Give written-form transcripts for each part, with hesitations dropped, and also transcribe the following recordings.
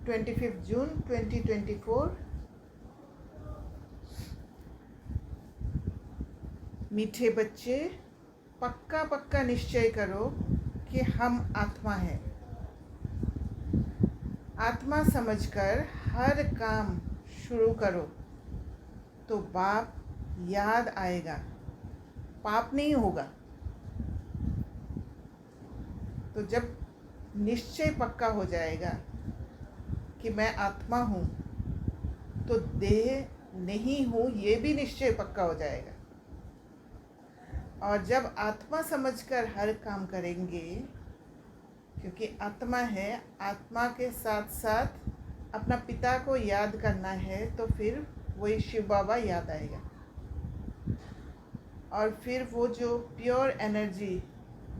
25 जून 2024। मीठे बच्चे, पक्का पक्का निश्चय करो कि हम आत्मा हैं। आत्मा समझकर हर काम शुरू करो तो बाप याद आएगा, पाप नहीं होगा। तो जब निश्चय पक्का हो जाएगा कि मैं आत्मा हूँ, तो देह नहीं हूँ ये भी निश्चय पक्का हो जाएगा। और जब आत्मा समझकर हर काम करेंगे, क्योंकि आत्मा है, आत्मा के साथ साथ अपना पिता को याद करना है, तो फिर वही शिव बाबा याद आएगा। और फिर वो जो प्योर एनर्जी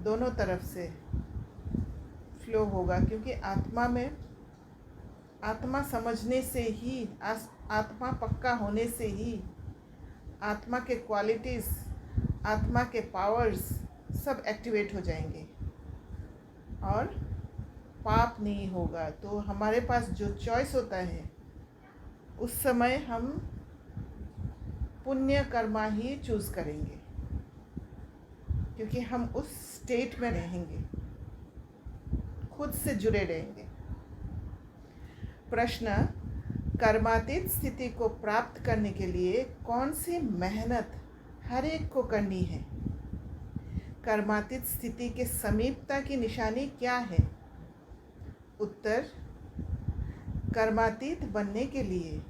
दोनों तरफ से फ्लो होगा, क्योंकि आत्मा समझने से ही, आत्मा पक्का होने से ही आत्मा के क्वालिटीज़, आत्मा के पावर्स सब एक्टिवेट हो जाएंगे और पाप नहीं होगा। तो हमारे पास जो चॉइस होता है, उस समय हम पुण्य कर्मा ही चूज़ करेंगे, क्योंकि हम उस स्टेट में रहेंगे, खुद से जुड़े रहेंगे। प्रश्न: कर्मातीत स्थिति को प्राप्त करने के लिए कौन सी मेहनत हर एक को करनी है? कर्मातीत स्थिति के समीपता की निशानी क्या है? उत्तर: कर्मातीत बनने के लिए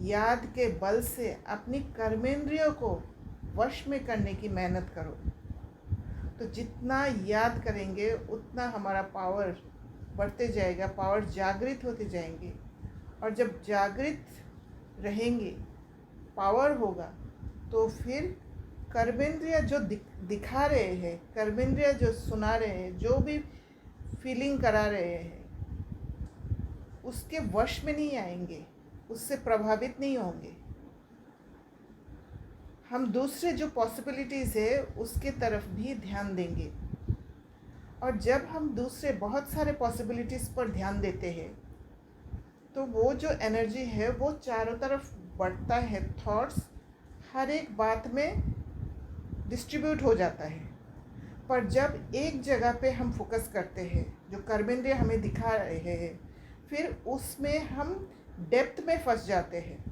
याद के बल से अपनी कर्मेंद्रियों को वश में करने की मेहनत करो। तो जितना याद करेंगे उतना हमारा पावर बढ़ते जाएगा, पावर जागृत होते जाएंगे। और जब जागृत रहेंगे, पावर होगा, तो फिर कर्मेंद्रिय जो दिखा रहे हैं, कर्मेंद्रिय जो सुना रहे हैं, जो भी फीलिंग करा रहे हैं, उसके वश में नहीं आएंगे, उससे प्रभावित नहीं होंगे। हम दूसरे जो पॉसिबिलिटीज़ है उसके तरफ भी ध्यान देंगे। और जब हम दूसरे बहुत सारे पॉसिबिलिटीज़ पर ध्यान देते हैं, तो वो जो एनर्जी है वो चारों तरफ बढ़ता है, थॉट्स हर एक बात में डिस्ट्रीब्यूट हो जाता है। पर जब एक जगह पे हम फोकस करते हैं, जो कर्मेंद्रिय हमें दिखा रहे हैं, फिर उसमें हम डेप्थ में फंस जाते हैं।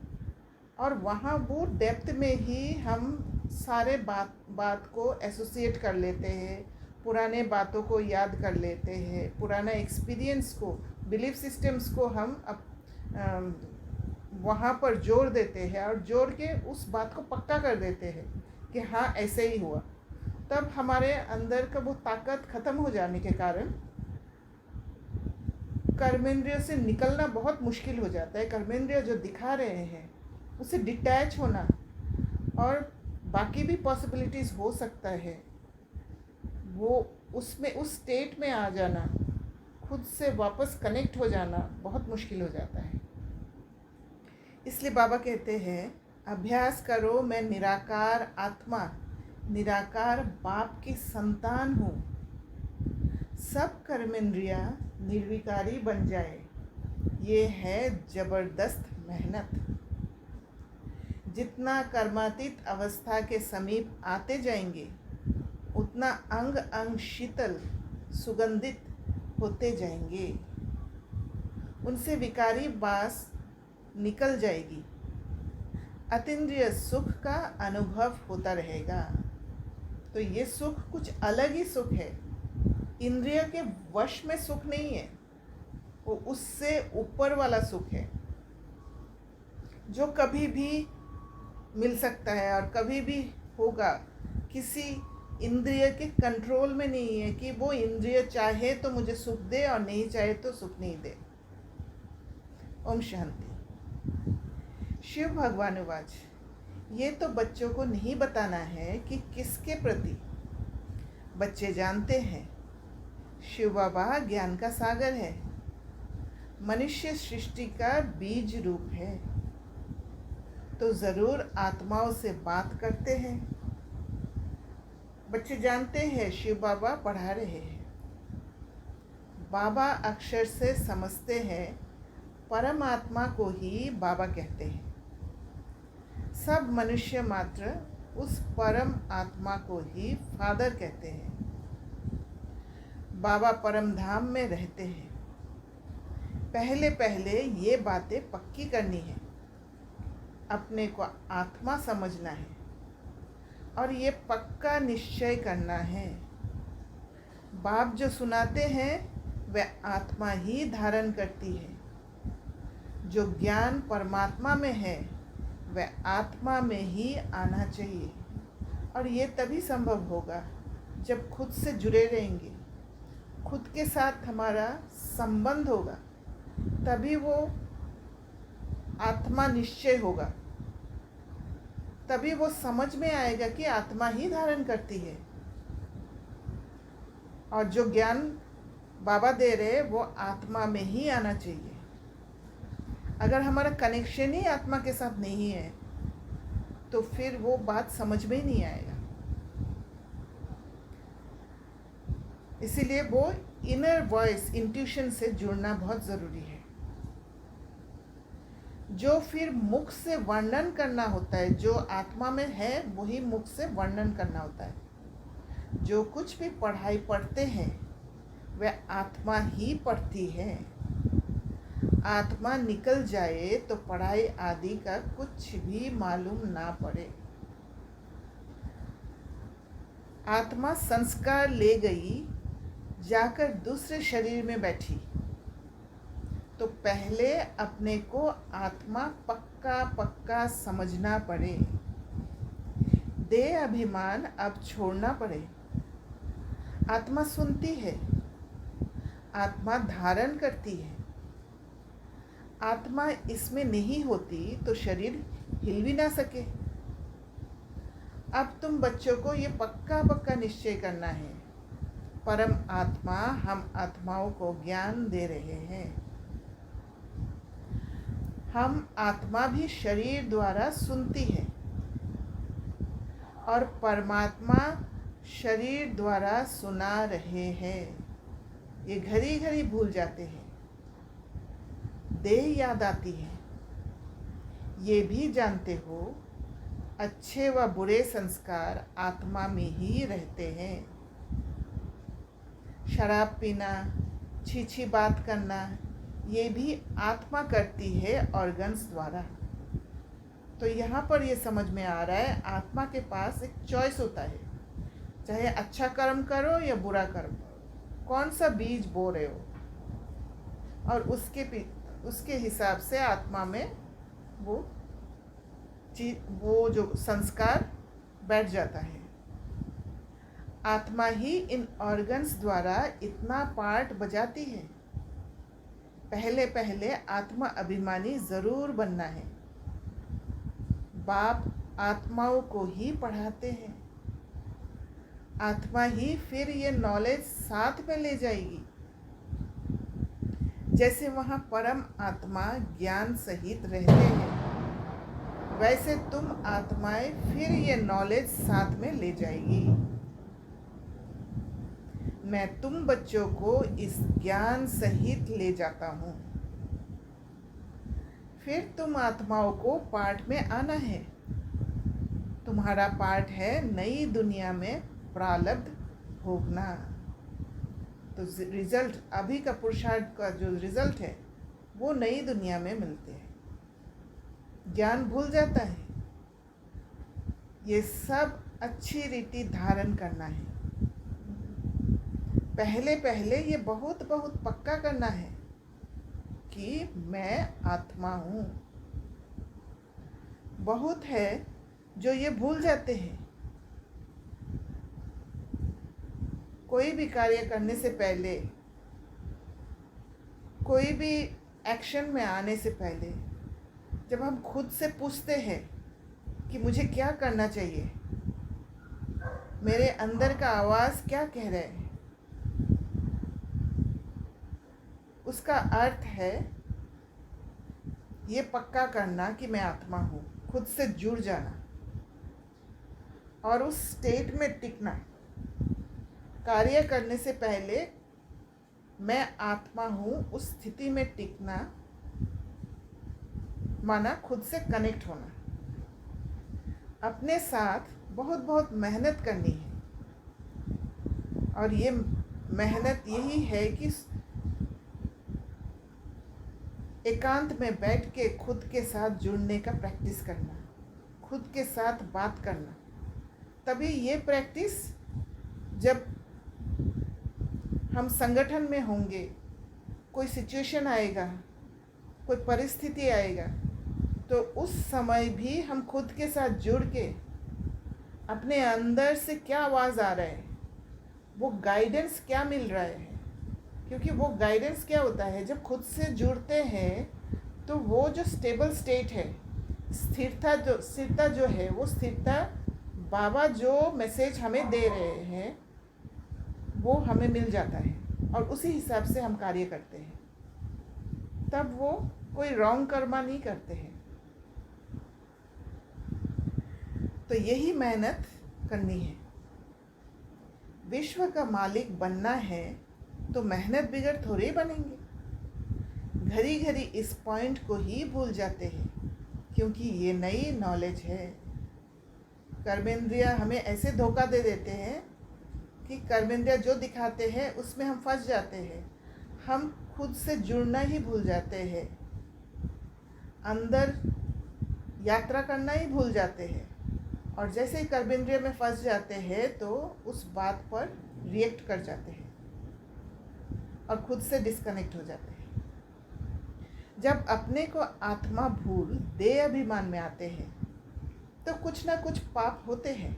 और वहाँ वो डेप्थ में ही हम सारे बात को एसोसिएट कर लेते हैं, पुराने बातों को याद कर लेते हैं, पुराना एक्सपीरियंस को, बिलीफ सिस्टम्स को हम वहाँ पर जोड़ देते हैं और जोड़ के उस बात को पक्का कर देते हैं कि हाँ ऐसे ही हुआ। तब हमारे अंदर का वो ताकत ख़त्म हो जाने के कारण कर्मेंद्रियों से निकलना बहुत मुश्किल हो जाता है। कर्मेंद्रिय जो दिखा रहे हैं उससे डिटैच होना और बाकी भी पॉसिबिलिटीज़ हो सकता है, वो उसमें उस स्टेट में आ जाना, खुद से वापस कनेक्ट हो जाना बहुत मुश्किल हो जाता है। इसलिए बाबा कहते हैं, अभ्यास करो, मैं निराकार आत्मा, निराकार बाप की संतान हूँ। सब कर्मेंद्रियाँ निर्विकारी बन जाए, ये है ज़बरदस्त मेहनत। जितना कर्मातीत अवस्था के समीप आते जाएंगे, उतना अंग अंग शीतल, सुगंधित होते जाएंगे, उनसे विकारी बास निकल जाएगी, अतीन्द्रिय सुख का अनुभव होता रहेगा। तो ये सुख कुछ अलग ही सुख है, इंद्रिय के वश में सुख नहीं है, वो उससे ऊपर वाला सुख है, जो कभी भी मिल सकता है और कभी भी होगा। किसी इंद्रिय के कंट्रोल में नहीं है कि वो इंद्रिय चाहे तो मुझे सुख दे और नहीं चाहे तो सुख नहीं दे। ओम शांति। शिव भगवान वाच, ये तो बच्चों को नहीं बताना है कि किसके प्रति। बच्चे जानते हैं शिव बाबा ज्ञान का सागर है, मनुष्य सृष्टि का बीज रूप है, तो ज़रूर आत्माओं से बात करते हैं। बच्चे जानते हैं शिव बाबा पढ़ा रहे हैं, बाबा अक्षर से समझते हैं परमात्मा को ही बाबा कहते हैं। सब मनुष्य मात्र उस परम आत्मा को ही फादर कहते हैं। बाबा परम धाम में रहते हैं। पहले पहले ये बातें पक्की करनी है, अपने को आत्मा समझना है और ये पक्का निश्चय करना है। बाप जो सुनाते हैं वह आत्मा ही धारण करती है। जो ज्ञान परमात्मा में है वह आत्मा में ही आना चाहिए, और ये तभी संभव होगा जब खुद से जुड़े रहेंगे, खुद के साथ हमारा संबंध होगा, तभी वो आत्मा निश्चय होगा। तभी वो समझ में आएगा कि आत्मा ही धारण करती है, और जो ज्ञान बाबा दे रहे वो आत्मा में ही आना चाहिए। अगर हमारा कनेक्शन ही आत्मा के साथ नहीं है तो फिर वो बात समझ में ही नहीं आएगा। इसीलिए वो इनर वॉइस, इंट्यूशन से जुड़ना बहुत ज़रूरी है। जो फिर मुख से वर्णन करना होता है, जो आत्मा में है वही मुख से वर्णन करना होता है। जो कुछ भी पढ़ाई पढ़ते हैं वह आत्मा ही पढ़ती है। आत्मा निकल जाए तो पढ़ाई आदि का कुछ भी मालूम ना पड़े। आत्मा संस्कार ले गई, जाकर दूसरे शरीर में बैठी, तो पहले अपने को आत्मा पक्का पक्का समझना पड़े। देह अभिमान अब छोड़ना पड़े। आत्मा सुनती है, आत्मा धारण करती है। आत्मा इसमें नहीं होती तो शरीर हिल भी ना सके। अब तुम बच्चों को ये पक्का पक्का निश्चय करना है, परम आत्मा हम आत्माओं को ज्ञान दे रहे हैं। हम आत्मा भी शरीर द्वारा सुनती है और परमात्मा शरीर द्वारा सुना रहे हैं। ये घड़ी घड़ी भूल जाते हैं, देह याद आती है। ये भी जानते हो अच्छे व बुरे संस्कार आत्मा में ही रहते हैं। शराब पीना, छी बात करना, ये भी आत्मा करती है ऑर्गन्स द्वारा। तो यहाँ पर ये समझ में आ रहा है आत्मा के पास एक चॉइस होता है, चाहे अच्छा कर्म करो या बुरा कर्म करो, कौन सा बीज बो रहे हो, और उसके हिसाब से आत्मा में वो जो संस्कार बैठ जाता है। आत्मा ही इन ऑर्गन्स द्वारा इतना पार्ट बजाती है। पहले पहले आत्मा अभिमानी ज़रूर बनना है। बाप आत्माओं को ही पढ़ाते हैं। आत्मा ही फिर ये नॉलेज साथ में ले जाएगी। जैसे वहाँ परम आत्मा ज्ञान सहित रहते हैं, वैसे तुम आत्माएं फिर ये नॉलेज साथ में ले जाएगी। मैं तुम बच्चों को इस ज्ञान सहित ले जाता हूँ। फिर तुम आत्माओं को पाठ में आना है। तुम्हारा पाठ है नई दुनिया में प्रारब्ध भोगना। तो रिजल्ट, अभी का पुरुषार्थ का जो रिजल्ट है वो नई दुनिया में मिलते हैं। ज्ञान भूल जाता है। ये सब अच्छी रीति धारण करना है। पहले पहले ये बहुत बहुत पक्का करना है कि मैं आत्मा हूँ। बहुत है जो ये भूल जाते हैं। कोई भी कार्य करने से पहले, कोई भी एक्शन में आने से पहले, जब हम खुद से पूछते हैं कि मुझे क्या करना चाहिए, मेरे अंदर का आवाज़ क्या कह रहा है, उसका अर्थ है ये पक्का करना कि मैं आत्मा हूँ, खुद से जुड़ जाना और उस स्टेट में टिकना। कार्य करने से पहले मैं आत्मा हूँ उस स्थिति में टिकना, माना खुद से कनेक्ट होना। अपने साथ बहुत बहुत मेहनत करनी है, और ये मेहनत यही है कि एकांत में बैठ के खुद के साथ जुड़ने का प्रैक्टिस करना, खुद के साथ बात करना। तभी ये प्रैक्टिस, जब हम संगठन में होंगे, कोई सिचुएशन आएगा, कोई परिस्थिति आएगा, तो उस समय भी हम खुद के साथ जुड़ के अपने अंदर से क्या आवाज़ आ रहा है, वो गाइडेंस क्या मिल रहा है। क्योंकि वो गाइडेंस क्या होता है, जब खुद से जुड़ते हैं तो वो जो स्टेबल स्टेट है, स्थिरता जो है, वो स्थिरता बाबा जो मैसेज हमें दे रहे हैं वो हमें मिल जाता है, और उसी हिसाब से हम कार्य करते हैं। तब वो कोई रॉन्ग कर्मा नहीं करते हैं। तो यही मेहनत करनी है। विश्व का मालिक बनना है तो मेहनत बिगड़ थोड़े बनेंगे। घड़ी घड़ी इस पॉइंट को ही भूल जाते हैं, क्योंकि ये नई नॉलेज है। कर्मेंद्रिया हमें ऐसे धोखा दे देते हैं कि कर्मेंद्रिया जो दिखाते हैं उसमें हम फंस जाते हैं। हम खुद से जुड़ना ही भूल जाते हैं, अंदर यात्रा करना ही भूल जाते हैं, और जैसे ही कर्मेंद्रिय में फंस जाते हैं तो उस बात पर रिएक्ट कर जाते हैं और खुद से डिस्कनेक्ट हो जाते हैं। जब अपने को आत्मा भूल देह अभिमान में आते हैं तो कुछ ना कुछ पाप होते हैं।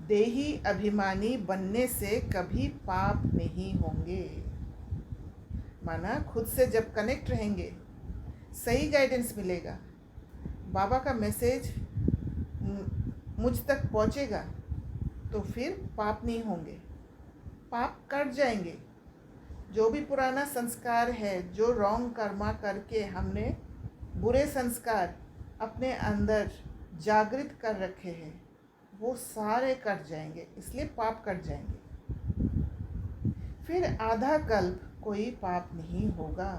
देही अभिमानी बनने से कभी पाप नहीं होंगे। माना खुद से जब कनेक्ट रहेंगे, सही गाइडेंस मिलेगा, बाबा का मैसेज मुझ तक पहुंचेगा, तो फिर पाप नहीं होंगे, पाप कट जाएंगे। जो भी पुराना संस्कार है, जो रॉन्ग कर्मा करके हमने बुरे संस्कार अपने अंदर जागृत कर रखे हैं, वो सारे कट जाएंगे, इसलिए पाप कट जाएंगे। फिर आधा कल्प कोई पाप नहीं होगा।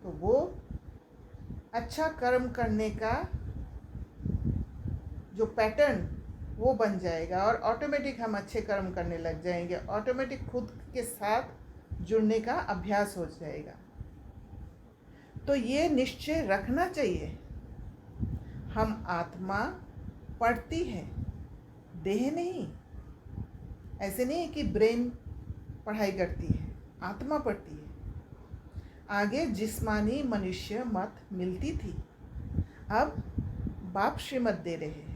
तो वो अच्छा कर्म करने का जो पैटर्न वो बन जाएगा, और ऑटोमेटिक हम अच्छे कर्म करने लग जाएंगे। ऑटोमेटिक खुद के साथ जुड़ने का अभ्यास हो जाएगा। तो ये निश्चय रखना चाहिए, हम आत्मा पढ़ती है, देह नहीं। ऐसे नहीं कि ब्रेन पढ़ाई करती है, आत्मा पढ़ती है। आगे जिस्मानी मनुष्य मत मिलती थी, अब बाप श्रीमत दे रहे हैं।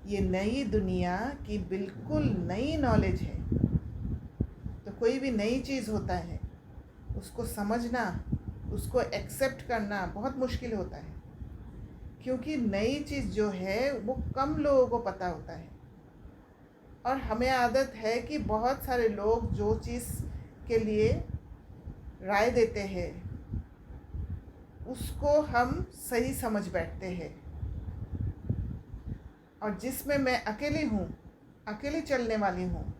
ये नई दुनिया की बिल्कुल नई नॉलेज है। तो कोई भी नई चीज़ होता है, उसको समझना, उसको एक्सेप्ट करना बहुत मुश्किल होता है, क्योंकि नई चीज़ जो है वो कम लोगों को पता होता है। और हमें आदत है कि बहुत सारे लोग जो चीज़ के लिए राय देते हैं उसको हम सही समझ बैठते हैं, और जिसमें मैं अकेली हूँ, अकेली चलने वाली हूँ,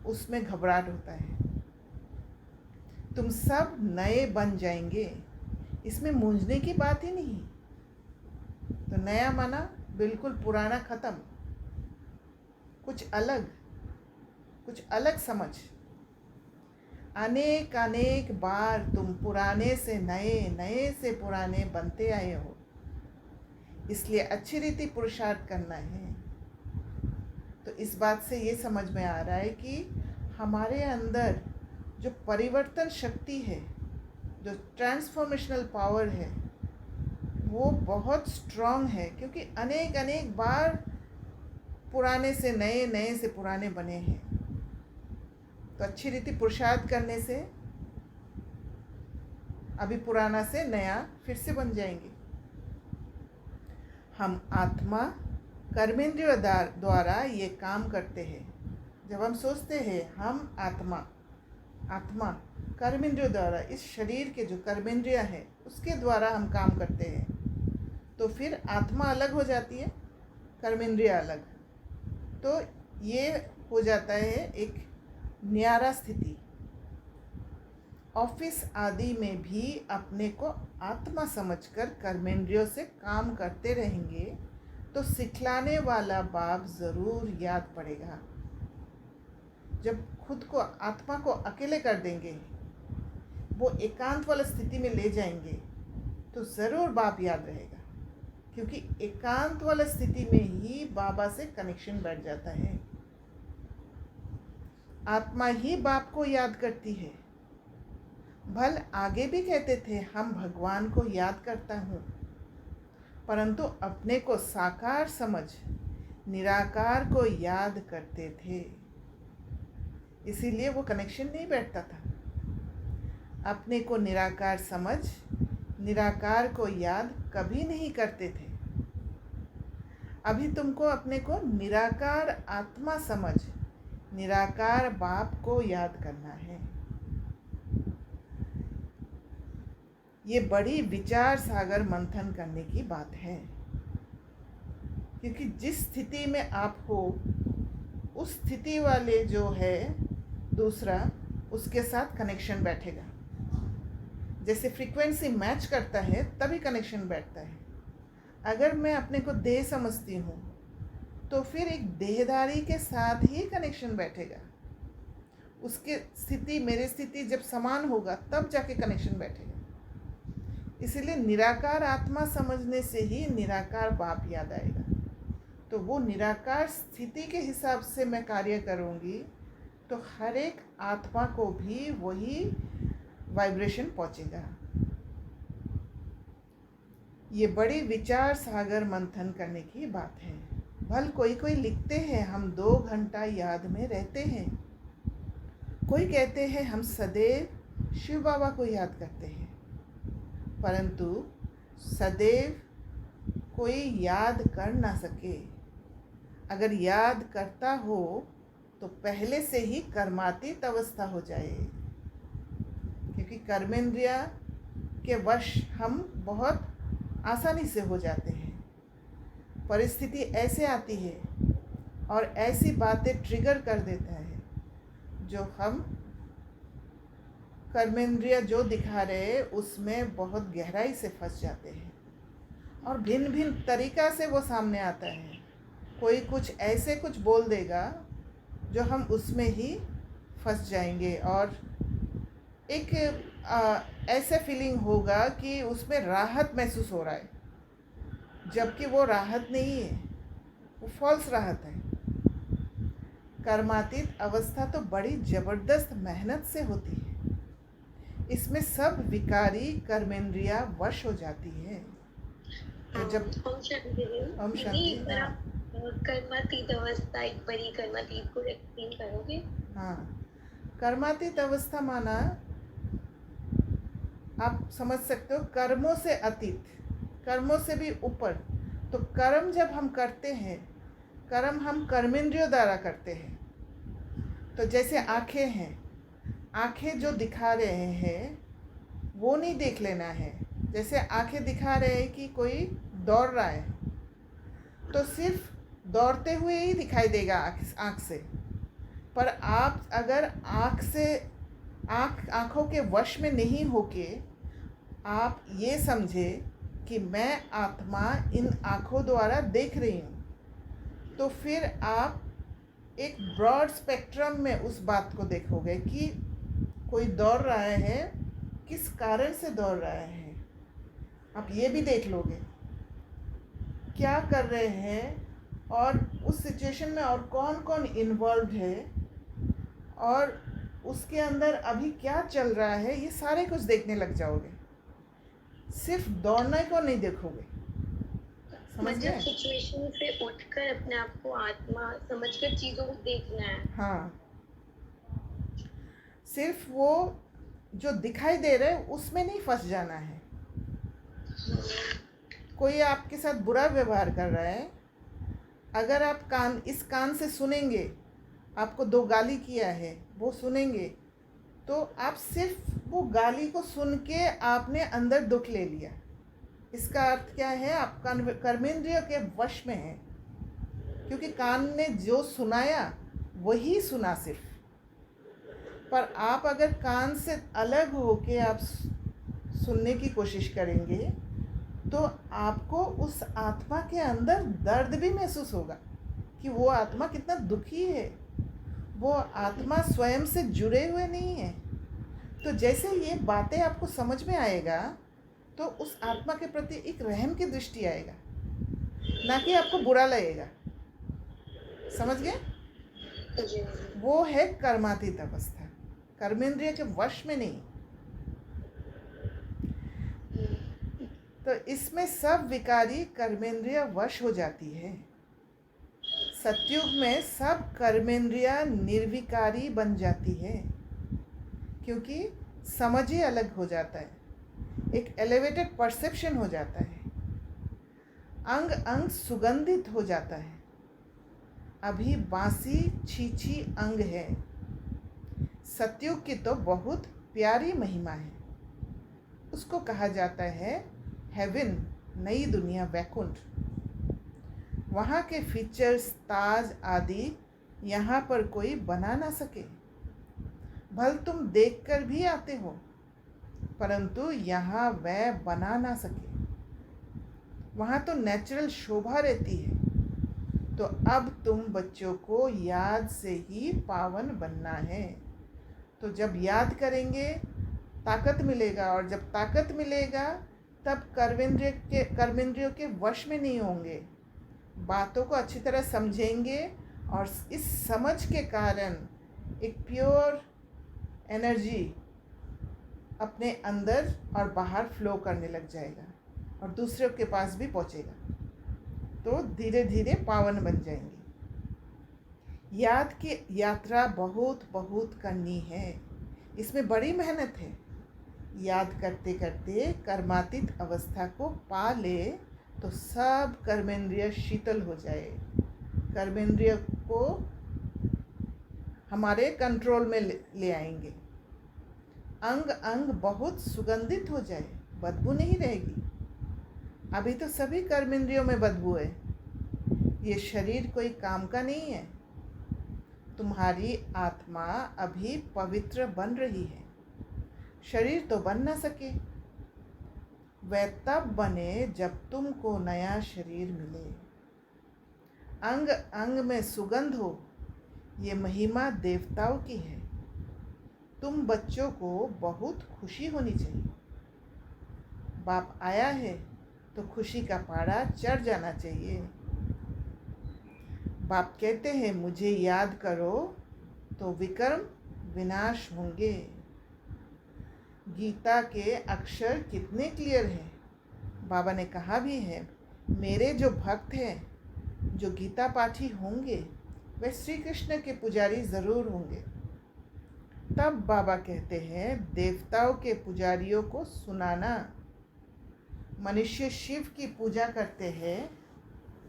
उसमें घबराहट होता है। तुम सब नए बन जाएंगे, इसमें मूंझने की बात ही नहीं। तो नया माना बिल्कुल पुराना ख़त्म, कुछ अलग समझ। अनेक अनेक बार तुम पुराने से नए, नए से पुराने बनते आए हो, इसलिए अच्छी रीति पुरुषार्थ करना है। तो इस बात से ये समझ में आ रहा है कि हमारे अंदर जो परिवर्तन शक्ति है, जो ट्रांसफॉर्मेशनल पावर है, वो बहुत स्ट्रॉन्ग है, क्योंकि अनेक अनेक बार पुराने से नए, नए से पुराने बने हैं। तो अच्छी रीति पुरुषार्थ करने से अभी पुराना से नया फिर से बन जाएंगे। हम आत्मा कर्मेंद्रिय द्वारा ये काम करते हैं। जब हम सोचते हैं हम आत्मा कर्मेंद्रिय द्वारा, इस शरीर के जो कर्मेंद्रिय है उसके द्वारा हम काम करते हैं, तो फिर आत्मा अलग हो जाती है, कर्मेंद्रिय अलग। तो ये हो जाता है एक न्यारा स्थिति। ऑफिस आदि में भी अपने को आत्मा समझकर कर्मेंद्रियों से काम करते रहेंगे तो सिखलाने वाला बाप ज़रूर याद पड़ेगा। जब खुद को आत्मा को अकेले कर देंगे, वो एकांत वाला स्थिति में ले जाएंगे, तो ज़रूर बाप याद रहेगा, क्योंकि एकांत वाला स्थिति में ही बाबा से कनेक्शन बैठ जाता है। आत्मा ही बाप को याद करती है। भल आगे भी कहते थे, हम भगवान को याद करता हूँ, परंतु अपने को साकार समझ निराकार को याद करते थे, इसीलिए वो कनेक्शन नहीं बैठता था। अपने को निराकार समझ निराकार को याद कभी नहीं करते थे। अभी तुमको अपने को निराकार आत्मा समझ निराकार बाप को याद करना है। ये बड़ी विचार सागर मंथन करने की बात है, क्योंकि जिस स्थिति में आप हो उस स्थिति वाले जो है दूसरा, उसके साथ कनेक्शन बैठेगा। जैसे फ्रीक्वेंसी मैच करता है तभी कनेक्शन बैठता है। अगर मैं अपने को देह समझती हूँ तो फिर एक देहधारी के साथ ही कनेक्शन बैठेगा। उसके स्थिति मेरी स्थिति जब समान होगा तब जाके कनेक्शन बैठेगा। इसीलिए निराकार आत्मा समझने से ही निराकार बाप याद आएगा। तो वो निराकार स्थिति के हिसाब से मैं कार्य करूँगी तो हर एक आत्मा को भी वही वाइब्रेशन पहुँचेगा। ये बड़ी विचार सागर मंथन करने की बात है। भल कोई लिखते हैं हम 2 घंटा याद में रहते हैं, कोई कहते हैं हम सदैव शिव बाबा को याद करते हैं, परंतु सदैव कोई याद कर ना सके। अगर याद करता हो तो पहले से ही कर्मातीत अवस्था हो जाए, क्योंकि कर्मेंद्रिया के वश हम बहुत आसानी से हो जाते हैं। परिस्थिति ऐसे आती है और ऐसी बातें ट्रिगर कर देता है जो हम कर्मेंद्रिय जो दिखा रहे हैं उसमें बहुत गहराई से फंस जाते हैं और भिन्न भिन्न तरीक़ा से वो सामने आता है। कोई कुछ ऐसे कुछ बोल देगा जो हम उसमें ही फंस जाएंगे और एक ऐसे फीलिंग होगा कि उसमें राहत महसूस हो रहा है, जबकि वो राहत नहीं है, वो फॉल्स राहत है। कर्मातीत अवस्था तो बड़ी ज़बरदस्त मेहनत से होती है। इसमें सब विकारी कर्मेंद्रिया वश हो जाती है। तो जब हम शांति कर्मातीत अवस्था एक बारी कर्मातीत को एक्सप्लेन करोगे? हाँ, कर्मातीत अवस्था माना आप समझ सकते हो कर्मों से अतीत, कर्मों से भी ऊपर। तो कर्म जब हम करते हैं, कर्म हम कर्मेंद्रियों द्वारा करते हैं। तो जैसे आँखें हैं, आँखें जो दिखा रहे हैं वो नहीं देख लेना है। जैसे आँखें दिखा रहे हैं कि कोई दौड़ रहा है तो सिर्फ दौड़ते हुए ही दिखाई देगा आँख से, पर आप अगर आँखों के वश में नहीं होके आप ये समझे कि मैं आत्मा इन आँखों द्वारा देख रही हूँ, तो फिर आप एक ब्रॉड स्पेक्ट्रम में उस बात को देखोगे कि कोई दौड़ रहा है, किस कारण से दौड़ रहा है। आप ये भी देख लोगे क्या कर रहे हैं और उस सिचुएशन में और कौन कौन इन्वॉल्व है और उसके अंदर अभी क्या चल रहा है, ये सारे कुछ देखने लग जाओगे। सिर्फ दौड़ने को नहीं देखोगे। समझ गए? सिचुएशन से उठकर अपने आप को आत्मा समझकर चीज़ों को देखना है। हाँ, सिर्फ वो जो दिखाई दे रहे हैं उसमें नहीं फंस जाना है। कोई आपके साथ बुरा व्यवहार कर रहा है, अगर आप इस कान से सुनेंगे, आपको 2 गाली किया है वो सुनेंगे, तो आप सिर्फ वो गाली को सुन के आपने अंदर दुख ले लिया। इसका अर्थ क्या है? आप कर्मेंद्रिय के वश में हैं, क्योंकि कान ने जो सुनाया वही सुना सिर्फ, पर आप अगर कान से अलग होके आप सुनने की कोशिश करेंगे तो आपको उस आत्मा के अंदर दर्द भी महसूस होगा कि वो आत्मा कितना दुखी है। वो आत्मा स्वयं से जुड़े हुए नहीं है। तो जैसे ये बातें आपको समझ में आएगा तो उस आत्मा के प्रति एक रहम की दृष्टि आएगा, ना कि आपको बुरा लगेगा। समझ गए? जी। वो है कर्मातीत अवस्था, कर्मेंद्रिय के वश में नहीं। तो इसमें सब विकारी कर्मेंद्रिय वश हो जाती है। सतयुग में सब कर्मेंद्रिया निर्विकारी बन जाती है, क्योंकि समझ ही अलग हो जाता है, एक एलिवेटेड परसेप्शन हो जाता है, अंग अंग सुगंधित हो जाता है। अभी बांसी छीछी अंग है। सतयुग की तो बहुत प्यारी महिमा है। उसको कहा जाता है हेवन, नई दुनिया, वैकुंठ। वहाँ के फीचर्स, ताज आदि यहाँ पर कोई बना ना सके। भल तुम देखकर भी आते हो, परंतु यहाँ वह बना ना सके। वहाँ तो नेचुरल शोभा रहती है। तो अब तुम बच्चों को याद से ही पावन बनना है। तो जब याद करेंगे ताकत मिलेगा, और जब ताकत मिलेगा तब कर्मेंद्रियों के वश में नहीं होंगे। बातों को अच्छी तरह समझेंगे और इस समझ के कारण एक प्योर एनर्जी अपने अंदर और बाहर फ्लो करने लग जाएगा और दूसरों के पास भी पहुंचेगा। तो धीरे धीरे पावन बन जाएंगे। याद की यात्रा बहुत बहुत करनी है। इसमें बड़ी मेहनत है। याद करते करते कर्मातीत अवस्था को पा ले तो सब कर्मेंद्रिय शीतल हो जाए, कर्मेंद्रिय को हमारे कंट्रोल में ले आएंगे। अंग अंग बहुत सुगंधित हो जाए, बदबू नहीं रहेगी। अभी तो सभी कर्मेंद्रियों में बदबू है। ये शरीर कोई काम का नहीं है। तुम्हारी आत्मा अभी पवित्र बन रही है, शरीर तो बन ना सके। वह तब बने जब तुमको नया शरीर मिले। अंग अंग में सुगंध हो, ये महिमा देवताओं की है। तुम बच्चों को बहुत खुशी होनी चाहिए। बाप आया है तो खुशी का पारा चढ़ जाना चाहिए। बाप कहते हैं मुझे याद करो तो विकर्म विनाश होंगे। गीता के अक्षर कितने क्लियर हैं। बाबा ने कहा भी है, मेरे जो भक्त हैं, जो गीता पाठी होंगे, वे श्री कृष्ण के पुजारी ज़रूर होंगे। तब बाबा कहते हैं देवताओं के पुजारियों को सुनाना। मनुष्य शिव की पूजा करते हैं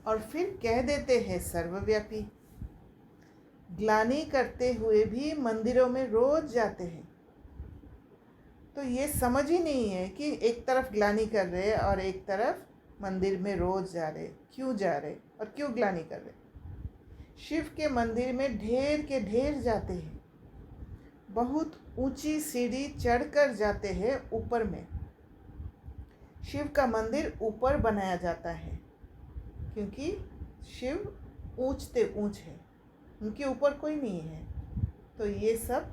और फिर कह देते हैं सर्वव्यापी। ग्लानि करते हुए भी मंदिरों में रोज जाते हैं। तो ये समझ ही नहीं है कि एक तरफ ग्लानि कर रहे और एक तरफ मंदिर में रोज जा रहे। क्यों जा रहे और क्यों ग्लानि कर रहे? शिव के मंदिर में ढेर के ढेर जाते हैं। बहुत ऊंची सीढ़ी चढ़कर जाते हैं ऊपर में। शिव का मंदिर ऊपर बनाया जाता है क्योंकि शिव ऊंचते ऊंच है, उनके ऊपर कोई नहीं है। तो ये सब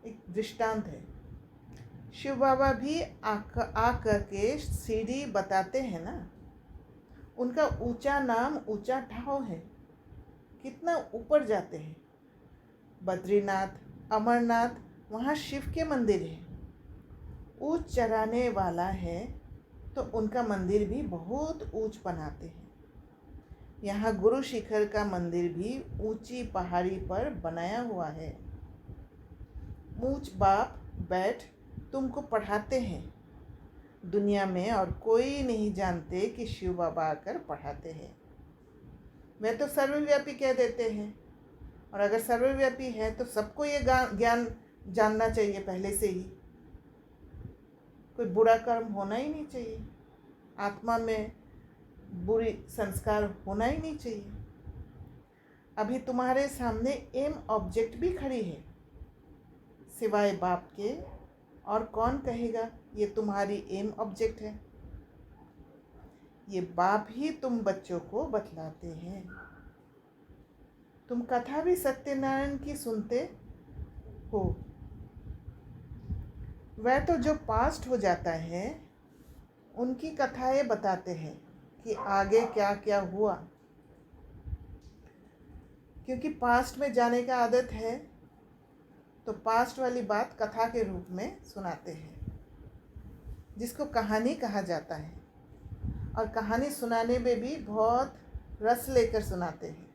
एक दृष्टांत है। शिव बाबा भी आकर के सीढ़ी बताते हैं ना। उनका ऊंचा नाम ऊंचा ठाव है। कितना ऊपर जाते हैं। बद्रीनाथ, अमरनाथ, वहाँ शिव के मंदिर है। ऊंच चढ़ाने वाला है तो उनका मंदिर भी बहुत ऊंच बनाते हैं। यहाँ गुरु शिखर का मंदिर भी ऊंची पहाड़ी पर बनाया हुआ है। ऊंच बाप बैठ तुमको पढ़ाते हैं दुनिया में, और कोई नहीं जानते कि शिव बाबा आकर पढ़ाते हैं। वे तो सर्वव्यापी कह देते हैं, और अगर सर्वव्यापी है तो सबको ये ज्ञान जानना चाहिए पहले से ही। कोई बुरा कर्म होना ही नहीं चाहिए, आत्मा में बुरी संस्कार होना ही नहीं चाहिए। अभी तुम्हारे सामने एम ऑब्जेक्ट भी खड़ी है, सिवाय बाप के और कौन कहेगा ये तुम्हारी एम ऑब्जेक्ट है। ये बाप ही तुम बच्चों को बतलाते हैं। तुम कथा भी सत्यनारायण की सुनते हो। वह तो जो पास्ट हो जाता है उनकी कथाएं बताते हैं कि आगे क्या क्या हुआ, क्योंकि पास्ट में जाने का आदत है तो पास्ट वाली बात कथा के रूप में सुनाते हैं, जिसको कहानी कहा जाता है। और कहानी सुनाने में भी बहुत रस लेकर सुनाते हैं,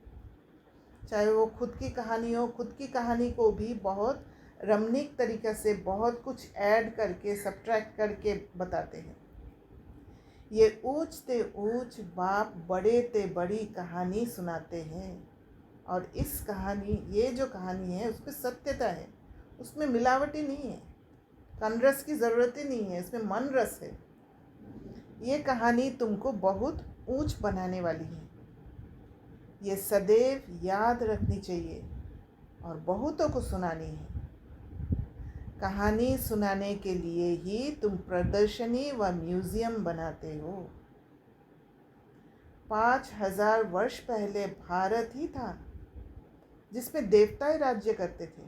चाहे वो खुद की कहानी हो। खुद की कहानी को भी बहुत रमणीक तरीक़े से बहुत कुछ ऐड करके सब्ट्रैक्ट करके बताते हैं। ये ऊंच ते ऊंच बाप बड़े ते बड़ी कहानी सुनाते हैं। और इस कहानी, ये जो कहानी है उसमें सत्यता है, उसमें मिलावटी नहीं है, कनरस की ज़रूरत ही नहीं है, इसमें मन रस है। ये कहानी तुमको बहुत ऊंच बनाने वाली है। ये सदैव याद रखनी चाहिए और बहुतों को सुनानी है। कहानी सुनाने के लिए ही तुम प्रदर्शनी व म्यूज़ियम बनाते हो। 5000 वर्ष पहले भारत ही था जिसमें देवताएं राज्य करते थे।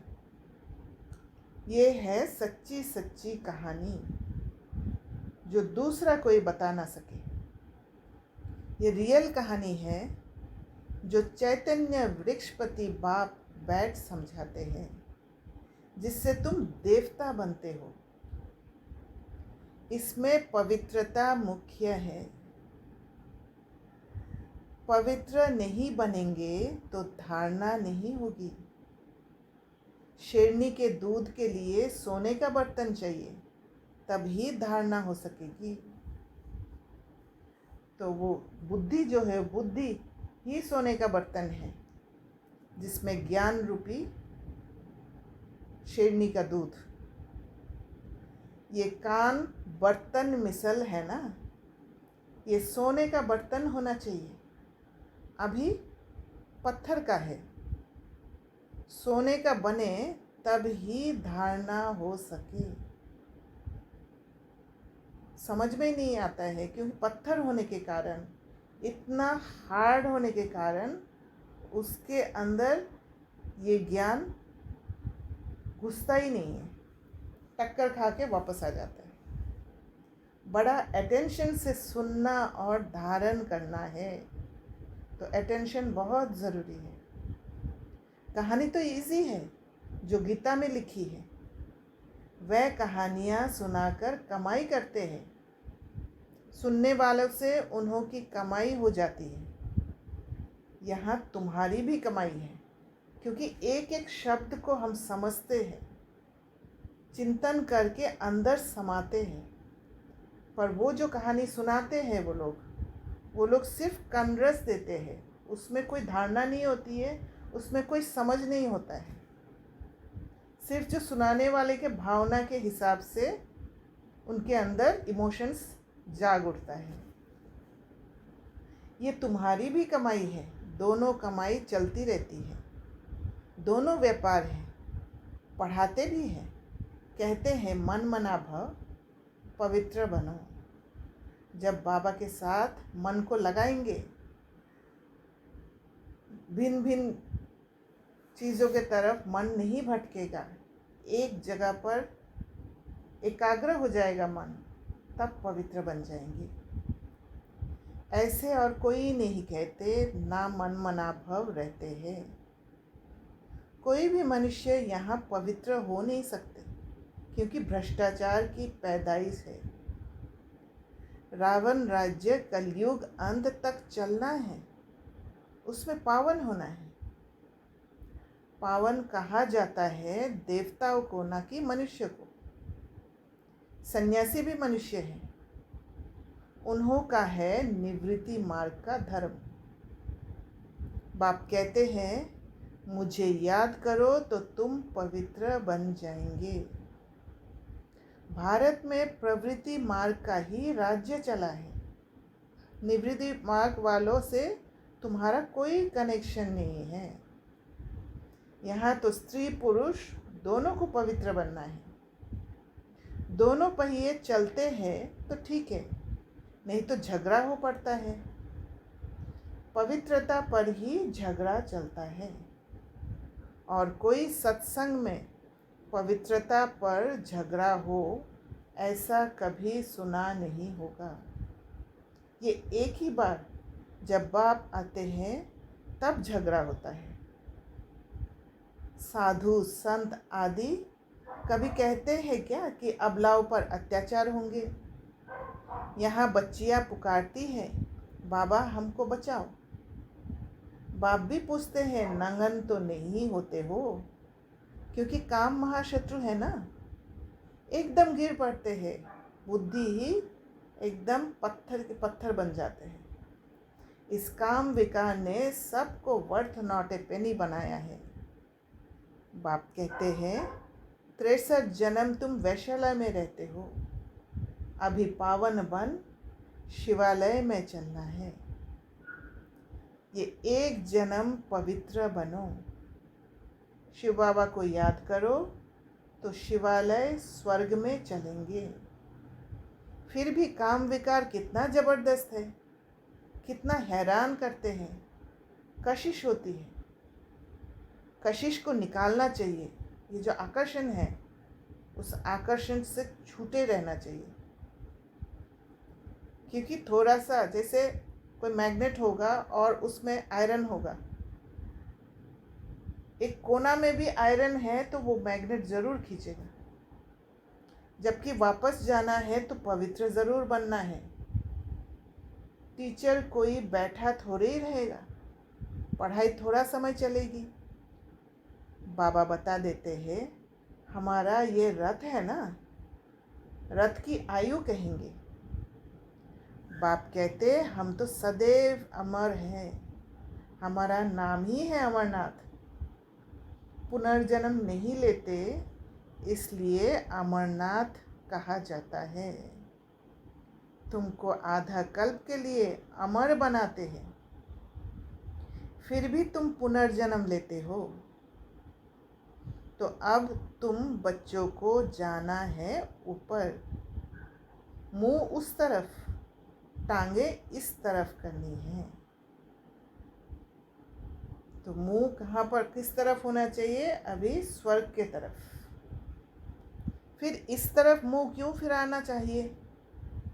ये है सच्ची सच्ची कहानी जो दूसरा कोई बता ना सके। ये रियल कहानी है जो चैतन्य वृक्षपति बाप बैठ समझाते हैं, जिससे तुम देवता बनते हो। इसमें पवित्रता मुख्य है। पवित्र नहीं बनेंगे तो धारणा नहीं होगी। शेरनी के दूध के लिए सोने का बर्तन चाहिए, तभी धारणा हो सकेगी। तो वो बुद्धि जो है, बुद्धि ही सोने का बर्तन है, जिसमें ज्ञान रूपी शेरनी का दूध। ये कान बर्तन मिसल है ना, ये सोने का बर्तन होना चाहिए। अभी पत्थर का है। सोने का बने तब ही धारणा हो सके। समझ में नहीं आता है क्योंकि पत्थर होने के कारण, इतना हार्ड होने के कारण उसके अंदर ये ज्ञान घुसता ही नहीं है, टक्कर खा के वापस आ जाता है। बड़ा अटेंशन से सुनना और धारण करना है, तो अटेंशन बहुत ज़रूरी है। कहानी तो इजी है जो गीता में लिखी है। वह कहानियाँ सुनाकर कमाई करते हैं, सुनने वालों से उन्हों की कमाई हो जाती है। यहाँ तुम्हारी भी कमाई है, क्योंकि एक एक शब्द को हम समझते हैं, चिंतन करके अंदर समाते हैं। पर वो जो कहानी सुनाते हैं वो लोग सिर्फ कनरस देते हैं, उसमें कोई धारणा नहीं होती है, उसमें कोई समझ नहीं होता है। सिर्फ जो सुनाने वाले के भावना के हिसाब से उनके अंदर इमोशंस जाग उठता है। ये तुम्हारी भी कमाई है, दोनों कमाई चलती रहती है, दोनों व्यापार है। पढ़ाते भी हैं, कहते हैं मन मना भव, पवित्र बनो। जब बाबा के साथ मन को लगाएंगे, भिन्न भिन्न चीज़ों के तरफ मन नहीं भटकेगा, एक जगह पर एकाग्र हो जाएगा मन, तब पवित्र बन जाएंगे। ऐसे और कोई नहीं कहते, ना मन मना भव रहते हैं। कोई भी मनुष्य यहाँ पवित्र हो नहीं सकते, क्योंकि भ्रष्टाचार की पैदाइश है। रावण राज्य कलयुग अंत तक चलना है, उसमें पावन होना है। पावन कहा जाता है देवताओं को, ना कि मनुष्य को। सन्यासी भी मनुष्य हैं, उन्हों का है निवृत्ति मार्ग का धर्म। बाप कहते हैं मुझे याद करो तो तुम पवित्र बन जाएंगे। भारत में प्रवृत्ति मार्ग का ही राज्य चला है। निवृत्ति मार्ग वालों से तुम्हारा कोई कनेक्शन नहीं है। यहाँ तो स्त्री पुरुष दोनों को पवित्र बनना है। दोनों पहिए चलते हैं तो ठीक है, नहीं तो झगड़ा हो पड़ता है। पवित्रता पर ही झगड़ा चलता है, और कोई सत्संग में पवित्रता पर झगड़ा हो ऐसा कभी सुना नहीं होगा। ये एक ही बार जब बाप आते हैं तब झगड़ा होता है। साधु संत आदि कभी कहते हैं क्या कि अबलाओं पर अत्याचार होंगे? यहाँ बच्चियाँ पुकारती हैं, बाबा हमको बचाओ। बाप भी पूछते हैं, नंगन तो नहीं होते हो? क्योंकि काम महाशत्रु है ना, एकदम गिर पड़ते हैं, बुद्धि ही एकदम पत्थर के पत्थर बन जाते हैं। इस काम विकार ने सबको वर्थ नॉट ए पेनी बनाया है। बाप कहते हैं 63 जन्म तुम वैशाला में रहते हो, अभी पावन बन शिवालय में चलना है। ये एक जन्म पवित्र बनो, शिव बाबा को याद करो तो शिवालय स्वर्ग में चलेंगे। फिर भी काम विकार कितना ज़बरदस्त है, कितना हैरान करते हैं। कशिश होती है, कशिश को निकालना चाहिए। ये जो आकर्षण है, उस आकर्षण से छूटे रहना चाहिए। क्योंकि थोड़ा सा जैसे कोई मैग्नेट होगा और उसमें आयरन होगा, एक कोना में भी आयरन है तो वो मैग्नेट ज़रूर खींचेगा। जबकि वापस जाना है तो पवित्र ज़रूर बनना है। टीचर कोई बैठा थोड़े ही रहेगा, पढ़ाई थोड़ा समय चलेगी। बाबा बता देते हैं, हमारा ये रथ है ना, रथ की आयु कहेंगे। बाप कहते हम तो सदैव अमर हैं, हमारा नाम ही है अमरनाथ। पुनर्जन्म नहीं लेते, इसलिए अमरनाथ कहा जाता है। तुमको आधा कल्प के लिए अमर बनाते हैं, फिर भी तुम पुनर्जन्म लेते हो। तो अब तुम बच्चों को जाना है ऊपर, मुंह उस तरफ, टांगे इस तरफ करनी है। तो मुंह कहाँ पर किस तरफ होना चाहिए? अभी स्वर्ग के तरफ। फिर इस तरफ मुंह क्यों फिराना चाहिए?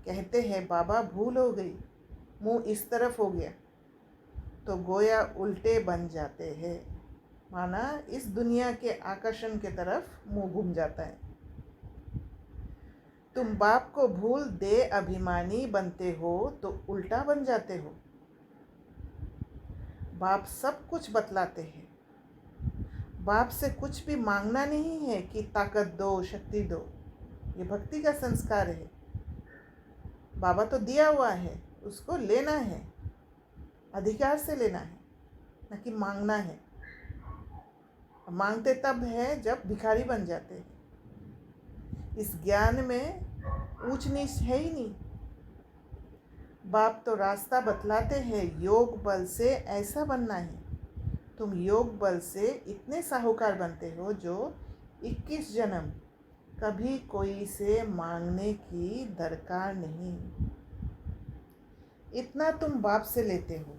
कहते हैं बाबा भूल हो गई, मुंह इस तरफ हो गया तो गोया उल्टे बन जाते हैं। माना इस दुनिया के आकर्षण के तरफ मुंह घूम जाता है। तुम बाप को भूल दे अभिमानी बनते हो तो उल्टा बन जाते हो। बाप सब कुछ बतलाते हैं। बाप से कुछ भी मांगना नहीं है कि ताकत दो, शक्ति दो। ये भक्ति का संस्कार है। बाबा तो दिया हुआ है, उसको लेना है, अधिकार से लेना है, न कि मांगना है। मांगते तब है जब भिखारी बन जाते हैं। इस ज्ञान में ऊंच नीच है ही नहीं। बाप तो रास्ता बतलाते हैं, योग बल से ऐसा बनना है। तुम योग बल से इतने साहूकार बनते हो जो 21 जन्म कभी कोई से मांगने की दरकार नहीं। इतना तुम बाप से लेते हो,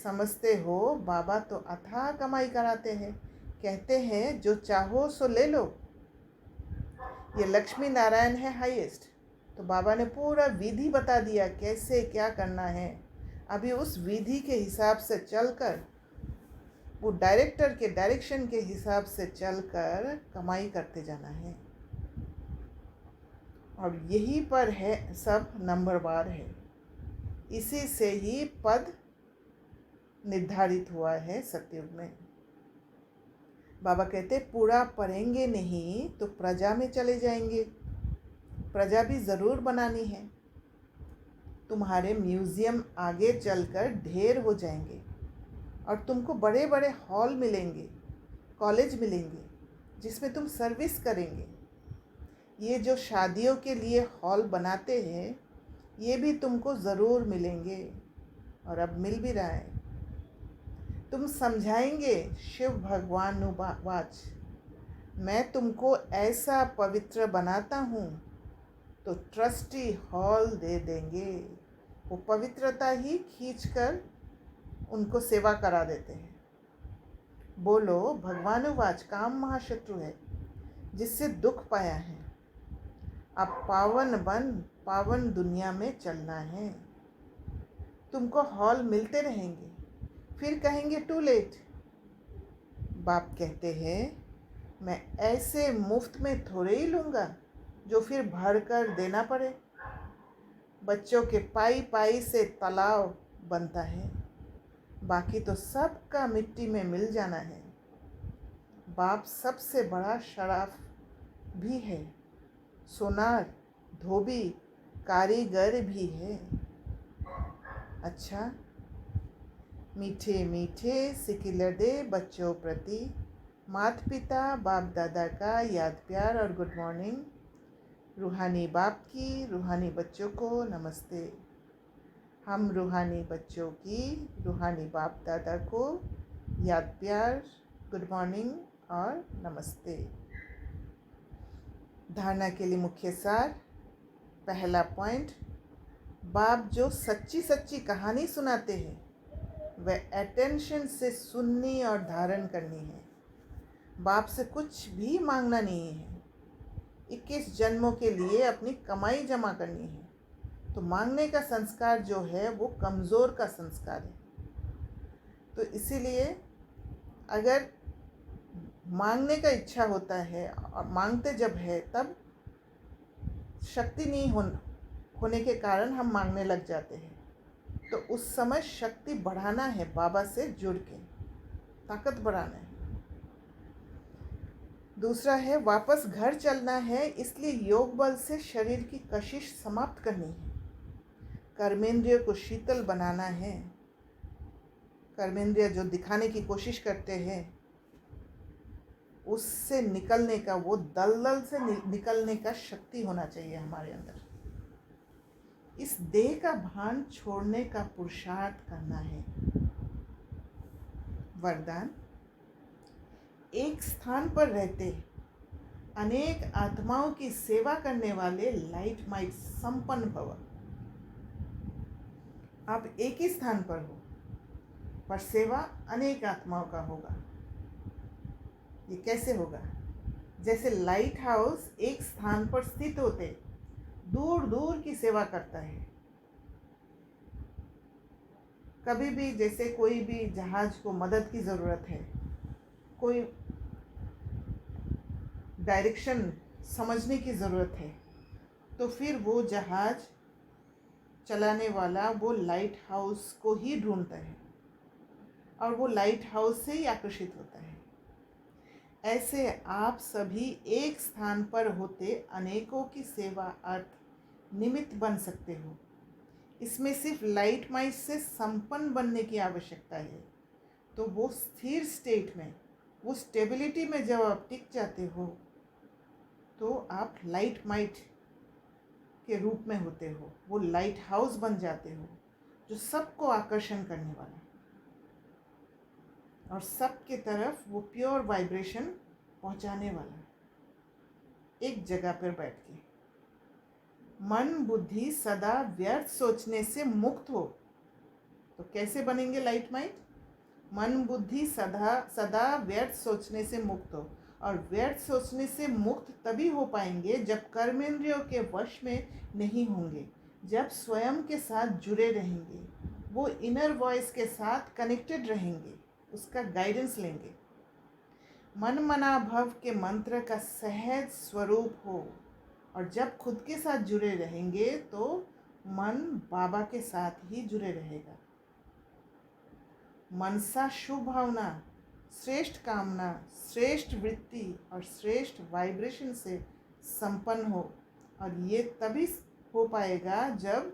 समझते हो बाबा तो अथाह कमाई कराते हैं। कहते हैं जो चाहो सो ले लो। ये लक्ष्मी नारायण है हाईएस्ट। तो बाबा ने पूरा विधि बता दिया कैसे क्या करना है। अभी उस विधि के हिसाब से चलकर, वो डायरेक्टर के डायरेक्शन के हिसाब से चलकर कमाई करते जाना है। और यही पर है सब नंबरवार है। इसी से ही पद निर्धारित हुआ है सतयुग में। बाबा कहते पूरा पढ़ेंगे नहीं तो प्रजा में चले जाएंगे। प्रजा भी ज़रूर बनानी है। तुम्हारे म्यूज़ियम आगे चलकर ढेर हो जाएंगे और तुमको बड़े बड़े हॉल मिलेंगे, कॉलेज मिलेंगे जिसमें तुम सर्विस करेंगे। ये जो शादियों के लिए हॉल बनाते हैं, ये भी तुमको ज़रूर मिलेंगे और अब मिल भी रहा है। तुम समझाएंगे शिव भगवान वाच, मैं तुमको ऐसा पवित्र बनाता हूँ तो ट्रस्टी हॉल दे देंगे। वो पवित्रता ही खींचकर उनको सेवा करा देते हैं। बोलो, भगवान उवाच, काम महाशत्रु है जिससे दुख पाया है। अब पावन बन पावन दुनिया में चलना है। तुमको हॉल मिलते रहेंगे, फिर कहेंगे टू लेट। बाप कहते हैं, मैं ऐसे मुफ्त में थोड़े ही लूँगा जो फिर भर कर देना पड़े। बच्चों के पाई पाई से तालाब बनता है, बाकी तो सबका मिट्टी में मिल जाना है। बाप सबसे बड़ा शराफ भी है, सोनार धोबी कारीगर भी है। अच्छा, मीठे मीठे सिकिलदे बच्चों प्रति माता पिता बाप दादा का याद प्यार और गुड मॉर्निंग। रूहानी बाप की रूहानी बच्चों को नमस्ते। हम रूहानी बच्चों की रूहानी बाप दादा को याद प्यार, गुड मॉर्निंग और नमस्ते। धारणा के लिए मुख्य सार। पहला पॉइंट, बाप जो सच्ची सच्ची कहानी सुनाते हैं वह अटेंशन से सुननी और धारण करनी है। बाप से कुछ भी मांगना नहीं है। 21 जन्मों के लिए अपनी कमाई जमा करनी है। तो मांगने का संस्कार जो है वो कमज़ोर का संस्कार है। तो इसीलिए अगर मांगने का इच्छा होता है और मांगते जब है तब शक्ति नहीं होने के कारण हम मांगने लग जाते हैं। तो उस समय शक्ति बढ़ाना है, बाबा से जुड़ के ताकत बढ़ाना है। दूसरा है, वापस घर चलना है, इसलिए योग बल से शरीर की कशिश समाप्त करनी है। कर्मेंद्रिय को शीतल बनाना है। कर्मेंद्रिय जो दिखाने की कोशिश करते हैं उससे निकलने का, वो दलदल से निकलने का शक्ति होना चाहिए हमारे अंदर। इस देह का भान छोड़ने का पुरुषार्थ करना है। वरदान, एक स्थान पर रहते अनेक आत्माओं की सेवा करने वाले लाइट माइट संपन्न भव। आप एक ही स्थान पर हो पर सेवा अनेक आत्माओं का होगा। ये कैसे होगा? जैसे लाइट हाउस एक स्थान पर स्थित होते दूर दूर की सेवा करता है। कभी भी जैसे कोई भी जहाज को मदद की ज़रूरत है, कोई डायरेक्शन समझने की ज़रूरत है, तो फिर वो जहाज चलाने वाला वो लाइट हाउस को ही ढूंढता है और वो लाइट हाउस से ही आकर्षित होता है। ऐसे आप सभी एक स्थान पर होते अनेकों की सेवा अर्थ निमित्त बन सकते हो। इसमें सिर्फ लाइट माइट से संपन्न बनने की आवश्यकता है। तो वो स्थिर स्टेट में, वो स्टेबिलिटी में जब आप टिक जाते हो तो आप लाइट माइट के रूप में होते हो। वो लाइट हाउस बन जाते हो जो सबको आकर्षण करने वाला और सबके तरफ वो प्योर वाइब्रेशन पहुंचाने वाला, एक जगह पर बैठ के। मन बुद्धि सदा व्यर्थ सोचने से मुक्त हो। तो कैसे बनेंगे लाइट माइट? मन बुद्धि सदा व्यर्थ सोचने से मुक्त हो। और व्यर्थ सोचने से मुक्त तभी हो पाएंगे जब कर्मेंद्रियों के वश में नहीं होंगे, जब स्वयं के साथ जुड़े रहेंगे, वो इनर वॉइस के साथ कनेक्टेड रहेंगे, उसका गाइडेंस लेंगे। मन मना भव के मंत्र का सहज स्वरूप हो। और जब खुद के साथ जुड़े रहेंगे तो मन बाबा के साथ ही जुड़े रहेगा। मनसा शुभ भावना, श्रेष्ठ कामना, श्रेष्ठ वृत्ति और श्रेष्ठ वाइब्रेशन से संपन्न हो। और ये तभी हो पाएगा जब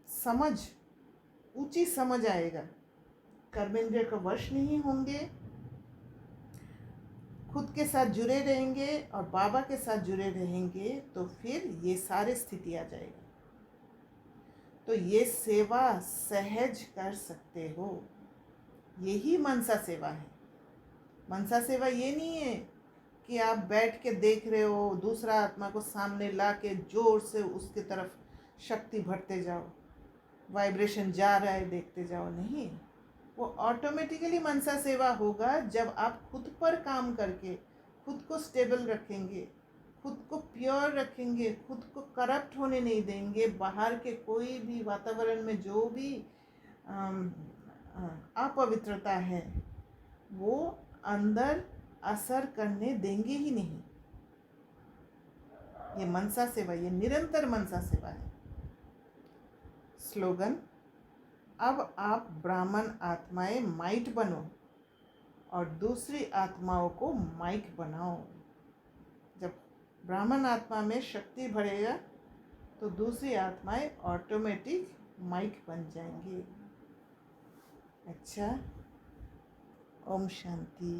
समझ, ऊंची समझ आएगा। कर्मेंद्रिय का वश नहीं होंगे, खुद के साथ जुड़े रहेंगे और बाबा के साथ जुड़े रहेंगे तो फिर ये सारे स्थिति आ जाएगा। तो ये सेवा सहज कर सकते हो। यही मनसा सेवा है। मनसा सेवा ये नहीं है कि आप बैठ के देख रहे हो, दूसरा आत्मा को सामने ला के जोर से उसकी तरफ शक्ति भरते जाओ, वाइब्रेशन जा रहा है देखते जाओ। नहीं, वो ऑटोमेटिकली मनसा सेवा होगा जब आप खुद पर काम करके खुद को स्टेबल रखेंगे, खुद को प्योर रखेंगे, खुद को करप्ट होने नहीं देंगे। बाहर के कोई भी वातावरण में जो भी अपवित्रता है वो अंदर असर करने देंगे ही नहीं। ये मनसा सेवा, ये निरंतर मनसा सेवा है। स्लोगन, अब आप ब्राह्मण आत्माएं माइट बनो और दूसरी आत्माओं को माइक बनाओ। जब ब्राह्मण आत्मा में शक्ति बढ़ेगा तो दूसरी आत्माएं ऑटोमेटिक माइक बन जाएंगी। अच्छा, ओम शांति।